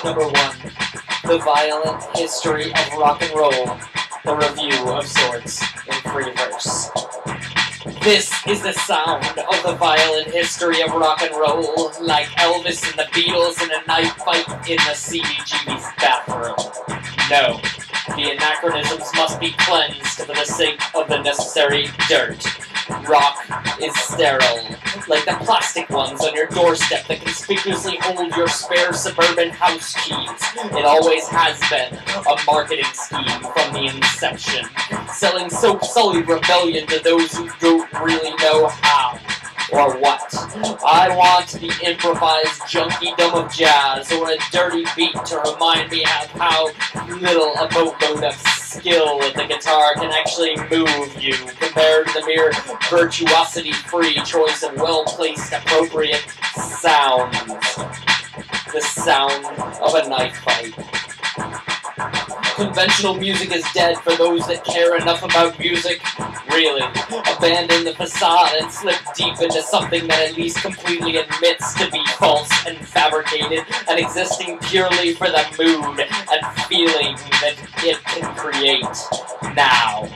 Number 1. The Violent History of Rock and Roll. The review of sorts in free verse. This is the sound of the violent history of rock and roll, like Elvis and the Beatles in a knife fight in the CBGB's bathroom. No, the anachronisms must be cleansed for the sake of the necessary dirt. Rock is sterile, like the plastic ones on your doorstep that conspicuously hold your spare suburban house keys. It always has been a marketing scheme from the inception, selling soap-sullied rebellion to those who don't really know how or what. I want the improvised junkiedom of jazz, or a dirty beat to remind me of how little a boatload of skill at the guitar can actually move you, compared to the mere virtuosity-free choice of well-placed, appropriate sounds. The sound of a knife fight. Conventional music is dead for those that care enough about music. Really, abandon the facade and slip deep into something that at least completely admits to be false and fabricated and existing purely for the mood and feeling that it can create now.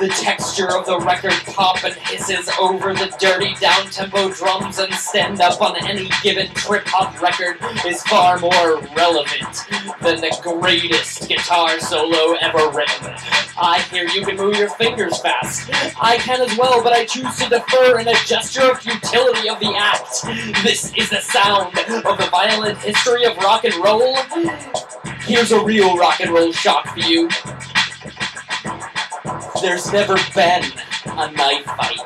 The texture of the record pop and hisses over the dirty down-tempo drums and stand-up on any given trip-hop record is far more relevant than the greatest guitar solo ever written. I hear you can move your fingers fast. I can as well, but I choose to defer in a gesture of futility of the act. This is the sound of the violent history of rock and roll. Here's a real rock and roll shock for you. There's never been a knife fight.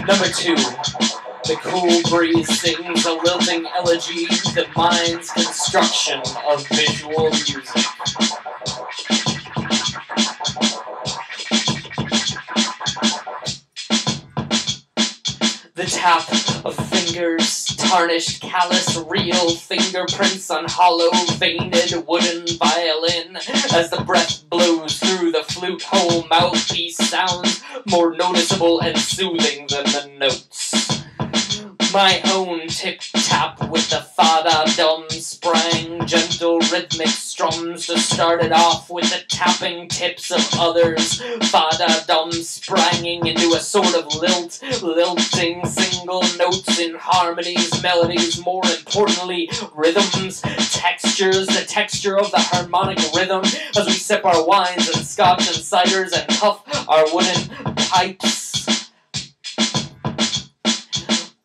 Number 2. The cool breeze sings a lilting elegy, the mind's construction of visual music. The tap of fingers, tarnished, callous, real fingerprints on hollow, veined wooden violin, as the breath blows through the flute hole mouthpiece sounds more noticeable and soothing than the notes. My own tip-tap with the fa-da-dum sprang, gentle rhythmic strums to start it off with the tapping tips of others, fa-da-dum spranging into a sort of lilting single notes in harmonies, melodies, more importantly, rhythms, textures, the texture of the harmonic rhythm as we sip our wines and scotch and ciders and puff our wooden pipes.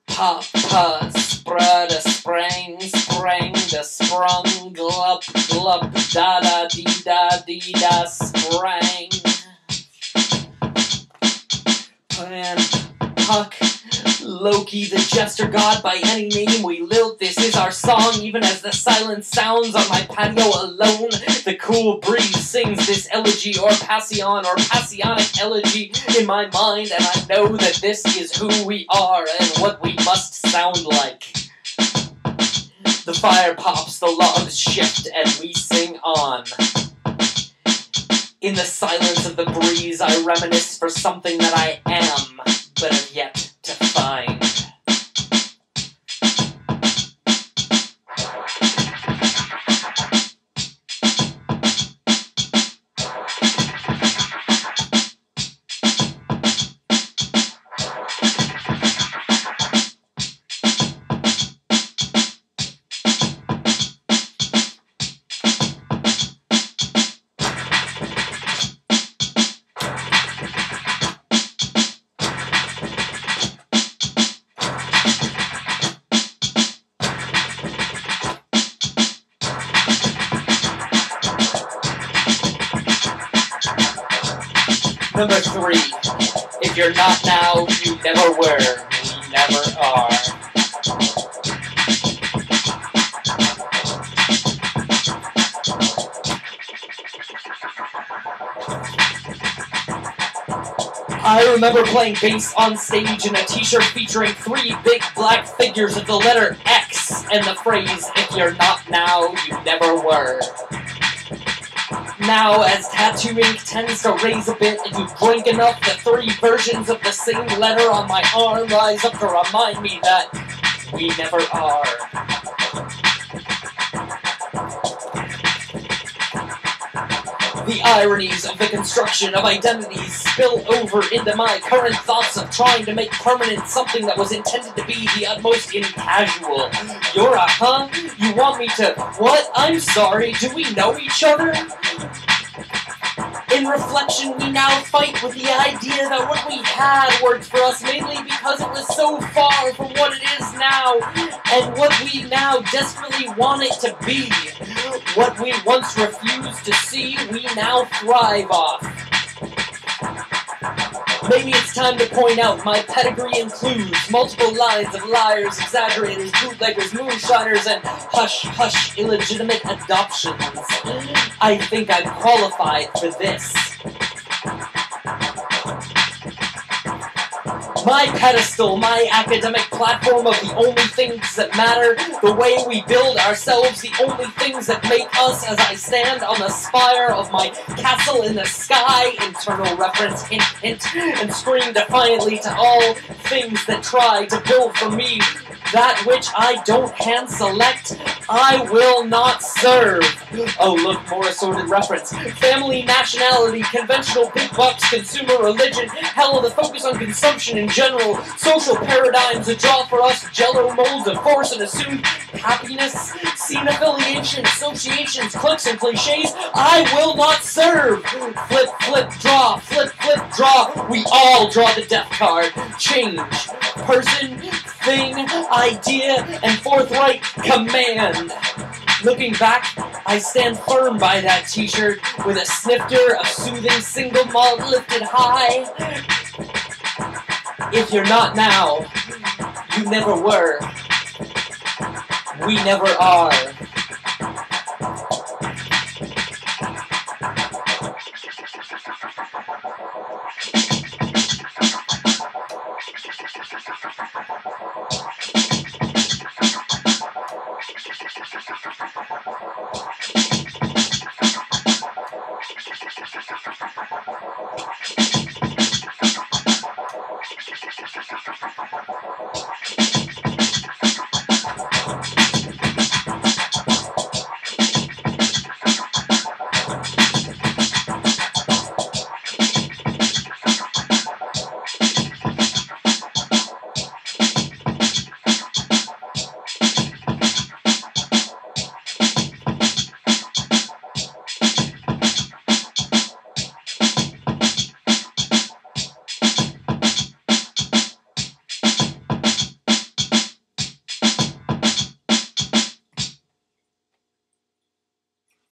Pa, spread a sprang, da sprung, glup, glup, da, dee da, sprang. Pan, puck, Loki, the jester god, by any name we lilt. This is our song, even as the silence sounds on my patio alone. The cool breeze sings this elegy or passion or passionic elegy in my mind, and I know that this is who we are and what we must sound like. The fire pops, the logs shift, and we sing on. In the silence of the breeze, I reminisce for something that I am, but have yet to find. Number 3, if you're not now, you never were, we never are. I remember playing bass on stage in a t-shirt featuring 3 big black figures with the letter X and the phrase, "If you're not now, you never were." Now, as tattoo ink tends to raise a bit and you drink enough, the 3 versions of the same letter on my arm rise up to remind me that we never are. The ironies of the construction of identities spill over into my current thoughts of trying to make permanent something that was intended to be the utmost in casual. You're a huh? You want me to what? I'm sorry, do we know each other? In reflection, we now fight with the idea that what we had worked for us mainly because it was so far from what it is now, and what we now desperately want it to be. What we once refused to see, we now thrive off. Maybe it's time to point out my pedigree includes multiple lines of liars, exaggerators, bootleggers, moonshiners, and hush-hush illegitimate adoptions. I think I'm qualified for this. My pedestal, my academic platform of the only things that matter, the way we build ourselves, the only things that make us as I stand on the spire of my castle in the sky, internal reference, hint, hint, and scream defiantly to all things that try to build for me that which I don't hand-select, I will not serve. Oh, look, more assorted reference. Family, nationality, conventional big bucks, consumer religion, hell, the focus on consumption in general, social paradigms that draw for us jello molds of force and assumed happiness, scene affiliation, associations, cliques, and cliches, I will not serve. Flip, flip, draw, flip, flip, draw. We all draw the death card. Change. Person, thing, idea, and forthright command. Looking back, I stand firm by that t-shirt with a snifter of soothing single malt lifted high. If you're not now, you never were. We never are.